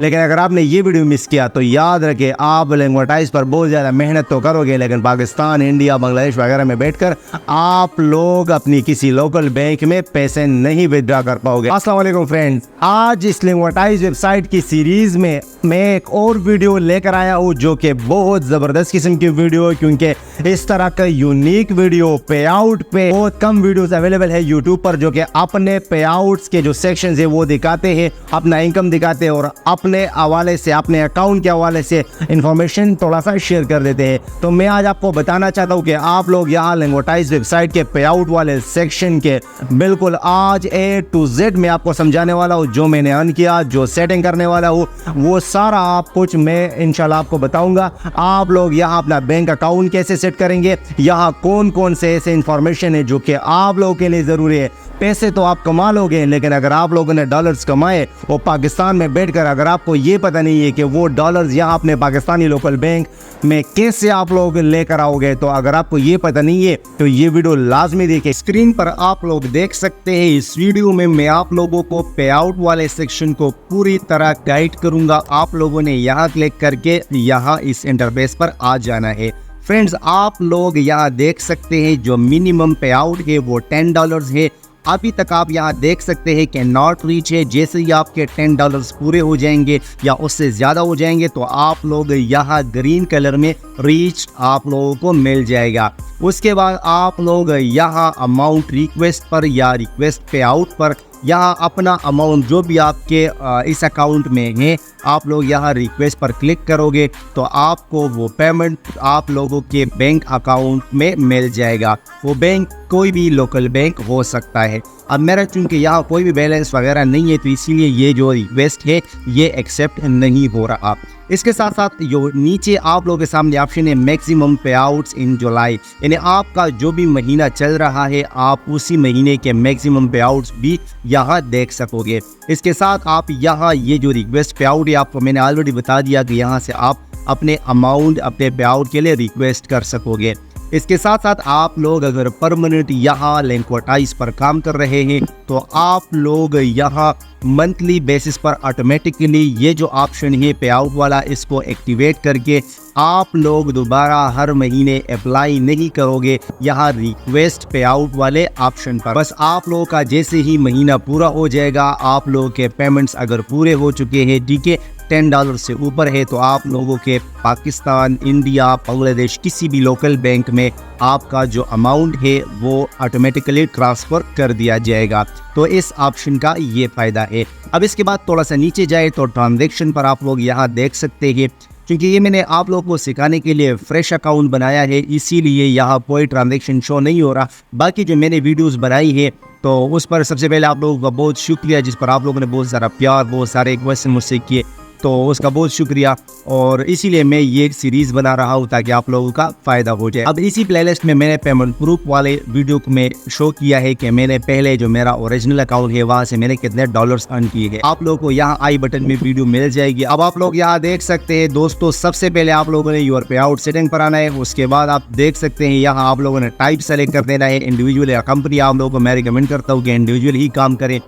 लेकिन अगर आपने ये वीडियो मिस किया तो याद रखें, आप लिंग्विटाइज पर बहुत ज़्यादा मेहनत तो करोगे, लेकिन पाकिस्तान, इंडिया, बांग्लादेश वगैरह में बैठकर आप लोग अपनी किसी लोकल बैंक में पैसे नहीं विड्रॉ कर पाओगे। अस्सलाम वालेकुम फ्रेंड्स, आज इस लिंग्विटाइज वेबसाइट की सीरीज़ में मैं एक और वीडियो लेकर आया हूँ जो कि बहुत ज़बरदस्त किस्म की वीडियो है, क्योंकि इस तरह का यूनिक वीडियो पे आउट पे बहुत कम वीडियोस अवेलेबल है यूट्यूब पर, जो कि अपने पे आउट्स के जो सेक्शन है वो दिखाते हैं, अपना इनकम दिखाते हैं और अपने हवाले से, अपने अकाउंट के हवाले से इंफॉर्मेशन थोड़ा सा शेयर कर देते हैं। तो मैं आज आपको बताना चाहता हूँ कि आप लोग यहाँ लिंग्विटाइज वेबसाइट के पे आउट वाले सेक्शन के बिल्कुल आज A to Z मैं आपको समझाने वाला हूँ। जो मैंने अर्न किया, जो सेटिंग करने वाला हूँ, वो सारा आप कुछ मैं इंशाल्लाह आपको बताऊंगा। आप लोग यहाँ अपना बैंक अकाउंट कैसे सेट करेंगे, यहाँ कौन कौन से ऐसे इंफॉर्मेशन है जो कि आप लोगों के लिए ज़रूरी है। पैसे तो आप कमा लोगे, लेकिन अगर आप लोगों ने डॉलर्स कमाए वो पाकिस्तान में बैठकर, अगर आपको ये पता नहीं है कि वो डॉलर्स यहाँ अपने पाकिस्तानी लोकल बैंक में कैसे आप लोग लेकर आओगे, तो अगर आपको ये पता नहीं है तो ये वीडियो लाजमी देखें। स्क्रीन पर आप लोग देख सकते हैं, इस वीडियो में मैं आप लोगों को पे आउट वाले सेक्शन को पूरी तरह गाइड करूंगा। आप लोगों ने यहाँ क्लिक करके यहाँ इस इंटरफेस पर आ जाना है। फ्रेंड्स, आप लोग यहाँ देख सकते हैं जो मिनिमम पे आउट है वो $10 है। अभी तक आप यहाँ देख सकते हैं कि नॉट रीच है। जैसे ही आपके $10 पूरे हो जाएंगे या उससे ज़्यादा हो जाएंगे तो आप लोग यहाँ ग्रीन कलर में रीच आप लोगों को मिल जाएगा। उसके बाद आप लोग यहाँ अमाउंट रिक्वेस्ट पर या रिक्वेस्ट पे आउट पर यहाँ अपना अमाउंट जो भी आपके इस अकाउंट में है, आप लोग यहाँ रिक्वेस्ट पर क्लिक करोगे तो आपको वो पेमेंट आप लोगों के बैंक अकाउंट में मिल जाएगा। वो बैंक कोई भी लोकल बैंक हो सकता है। अब मेरा चूँकि यहाँ कोई भी बैलेंस वगैरह नहीं है तो इसीलिए ये जो रिक्वेस्ट है ये एक्सेप्ट नहीं हो रहा। इसके साथ साथ जो नीचे आप लोगों के सामने ऑप्शन है मैक्सिमम पे आउट्स इन जुलाई, यानी आपका जो भी महीना चल रहा है आप उसी महीने के मैक्सिमम पे आउट्स भी यहाँ देख सकोगे। इसके साथ आप यहाँ ये जो रिक्वेस्ट पे आउट है, आपको मैंने ऑलरेडी बता दिया कि यहाँ से आप अपने अमाउंट अपने पे आउट के लिए रिक्वेस्ट कर सकोगे। इसके साथ साथ आप लोग अगर परमानेंट यहाँ लिंक्विटाइज पर काम कर रहे हैं तो आप लोग यहाँ मंथली बेसिस पर ऑटोमेटिकली ये जो ऑप्शन है पे आउट वाला, इसको एक्टिवेट करके आप लोग दोबारा हर महीने अप्लाई नहीं करोगे यहाँ रिक्वेस्ट पे आउट वाले ऑप्शन पर। बस आप लोगों का जैसे ही महीना पूरा हो जाएगा, आप लोगों के पेमेंट्स अगर पूरे हो चुके हैं, ठीक है, $10 से ऊपर है, तो आप लोगों के पाकिस्तान, इंडिया, बांग्लादेश किसी भी लोकल बैंक में आपका जो अमाउंट है वो ऑटोमेटिकली ट्रांसफ़र कर दिया जाएगा। तो इस ऑप्शन का ये फ़ायदा है। अब इसके बाद थोड़ा सा नीचे जाए तो ट्रांजैक्शन पर आप लोग यहाँ देख सकते हैं, क्योंकि ये मैंने आप लोगों को सिखाने के लिए फ्रेश अकाउंट बनाया है, इसीलिए यहाँ कोई ट्रांजैक्शन शो नहीं हो रहा। बाकी जो मैंने वीडियोस बनाई है तो उस पर सबसे पहले आप लोगों का बहुत शुक्रिया, जिस पर आप लोगों ने बहुत सारा प्यार, बहुत सारे क्वेश्चन मुझसे किए, तो उसका बहुत शुक्रिया। और इसीलिए मैं ये सीरीज़ बना रहा हूँ ताकि आप लोगों का फ़ायदा हो जाए। अब इसी प्लेलिस्ट में मैंने पेमेंट प्रूफ वाले वीडियो को में शो किया है कि मैंने पहले जो मेरा ओरिजिनल अकाउंट है वहाँ से मैंने कितने डॉलर्स अर्न किए हैं। आप लोगों को यहाँ आई बटन में वीडियो मिल जाएगी। अब आप लोग यहाँ देख सकते हैं दोस्तों, सबसे पहले आप लोगों ने योर पे आउट सेटिंग पर आना है। उसके बाद आप देख सकते हैं यहाँ आप लोगों ने टाइप सेलेक्ट कर देना है, इंडिविजुअल या कंपनी। आप लोगों को मैं रिकमेंड करता हूँ कि इंडिविजुअल ही काम करें।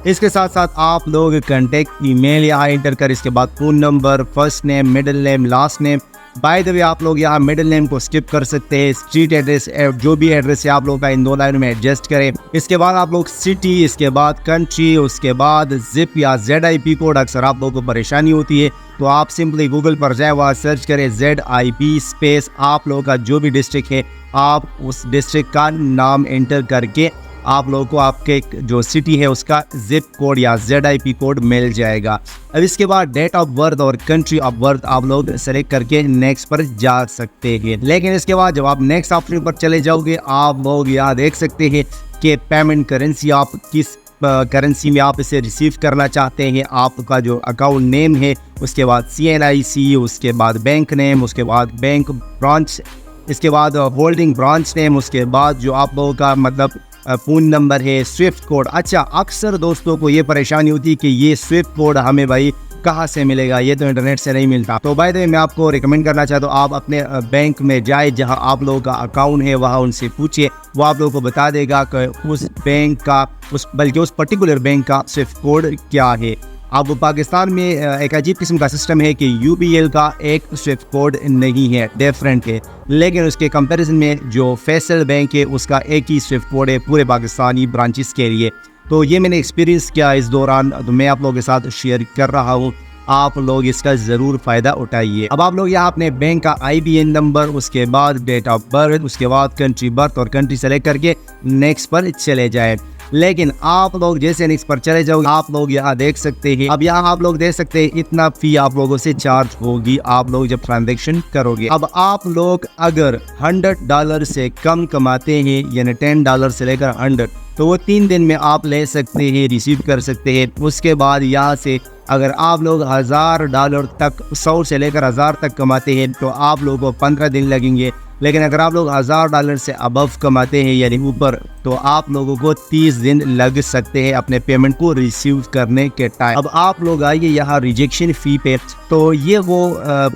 इसके साथ साथ आप लोग कंटेक्ट ईमेल यहाँ एंटर कर, इसके बाद phone number, first name, middle name, last name. By the way आप लोग यहाँ मिडिल नेम को स्किप कर सकते हैं। स्ट्रीट एड्रेस, जो भी एड्रेस है आप लोगों का इन दो लाइनों में एडजस्ट करें। इसके बाद आप लोग सिटी, इसके बाद कंट्री, उसके बाद जिप या ZIP कोड। अक्सर आप लोगों को परेशानी होती है तो आप सिंपली गूगल पर जाए, वहाँ सर्च करें ZIP स्पेस आप लोगों का जो भी डिस्ट्रिक्ट है, आप उस डिस्ट्रिक्ट का नाम एंटर करके आप लोगों को आपके जो सिटी है उसका जिप कोड या ZIP कोड मिल जाएगा। अब इसके बाद डेट ऑफ बर्थ और कंट्री ऑफ बर्थ आप लोग सेलेक्ट करके नेक्स्ट पर जा सकते हैं। लेकिन इसके बाद जब आप नेक्स्ट ऑप्शन पर चले जाओगे, आप लोग यहाँ देख सकते हैं कि पेमेंट करेंसी, आप किस करेंसी में आप इसे रिसीव करना चाहते हैं, आपका जो अकाउंट नेम है, उसके बाद CNIC, उसके बाद बैंक नेम, उसके बाद बैंक ब्रांच, इसके बाद होल्डिंग ब्रांच नेम, उसके बाद जो आप लोगों का मतलब फ़ोन नंबर है, स्विफ्ट कोड। अच्छा, अक्सर दोस्तों को ये परेशानी होती है कि ये स्विफ्ट कोड हमें भाई कहाँ से मिलेगा, ये तो इंटरनेट से नहीं मिलता। तो बाय द वे मैं आपको रिकमेंड करना चाहता हूँ, आप अपने बैंक में जाए जहाँ आप लोगों का अकाउंट है, वहाँ उनसे पूछिए, वो आप लोगों को बता देगा कि उस बैंक का बल्कि उस पर्टिकुलर बैंक का स्विफ्ट कोड क्या है। अब पाकिस्तान में एक अजीब किस्म का सिस्टम है कि UBL का एक स्विफ्ट कोड नहीं है, डिफरेंट है, लेकिन उसके कंपैरिजन में जो फैसल बैंक है उसका एक ही स्विफ्ट कोड है पूरे पाकिस्तानी ब्रांचेस के लिए। तो ये मैंने एक्सपीरियंस किया इस दौरान, तो मैं आप लोगों के साथ शेयर कर रहा हूँ। आप लोग इसका ज़रूर फ़ायदा उठाइए। अब आप लोग यहाँ अपने बैंक का IBN नंबर, उसके बाद डेट ऑफ बर्थ, उसके बाद कंट्री बर्थ और कंट्री सेलेक्ट करके नेक्स्ट पर चले जाए। लेकिन आप लोग जैसे नेक्स्ट पर चले जाओगे, आप लोग यहाँ देख सकते हैं, अब यहाँ आप लोग देख सकते हैं इतना फ़ी आप लोगों से चार्ज होगी आप लोग जब ट्रांजेक्शन करोगे। अब आप लोग अगर $100 से कम कमाते हैं, यानी $10 से लेकर 100, तो वो 3 दिन में आप ले सकते हैं, रिसीव कर सकते हैं। उसके बाद यहाँ से अगर आप लोग $1000 तक, 100 से लेकर 1000 तक कमाते हैं, तो आप लोगों को 15 दिन लगेंगे। लेकिन अगर आप लोग $1000 से अबव कमाते हैं यानी ऊपर, तो आप लोगों को 30 दिन लग सकते हैं अपने पेमेंट को रिसीव करने के टाइम। अब आप लोग आइए यहाँ रिजेक्शन फ़ी पे, तो ये वो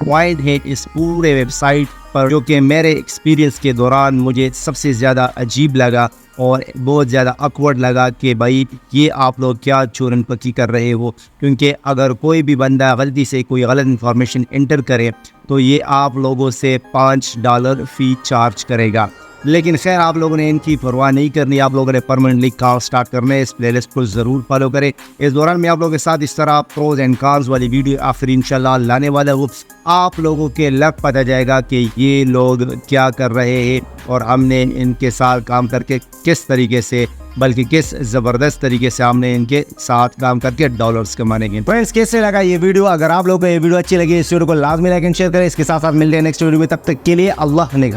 पॉइंट है इस पूरे वेबसाइट पर जो कि मेरे एक्सपीरियंस के दौरान मुझे सबसे ज़्यादा अजीब लगा और बहुत ज़्यादा awkward लगा कि भाई ये आप लोग क्या चूरन पक्की कर रहे हो। क्योंकि अगर कोई भी बंदा गलती से कोई गलत इंफॉर्मेशन इंटर करे तो ये आप लोगों से $5 फ़ी चार्ज करेगा। लेकिन खैर आप लोगों ने इनकी परवाह नहीं करनी, आप लोगों ने परमानेंटली काम स्टार्ट करना है। इस प्लेलिस्ट को ज़रूर फॉलो करें। इस दौरान मैं आप लोगों के साथ इस तरह प्रोज एंड कॉन्स वाली वीडियो आखिर इंशाल्लाह लाने वाला हूँ। आप लोगों के लग पता जाएगा कि ये लोग क्या कर रहे हैं और हमने इनके साथ काम करके किस तरीके से, बल्कि किस ज़बरदस्त तरीके से हमने इनके साथ काम करके डॉलर्स कमाने के। फ्रेंड्स कैसे लगा ये वीडियो? अगर आप लोगों को ये वीडियो अच्छी लगी, इस वीडियो को लाजमी लाइक एंड शेयर करें। इसके साथ साथ मिलते हैं नेक्स्ट वीडियो में, तब तक के लिए अल्लाह ने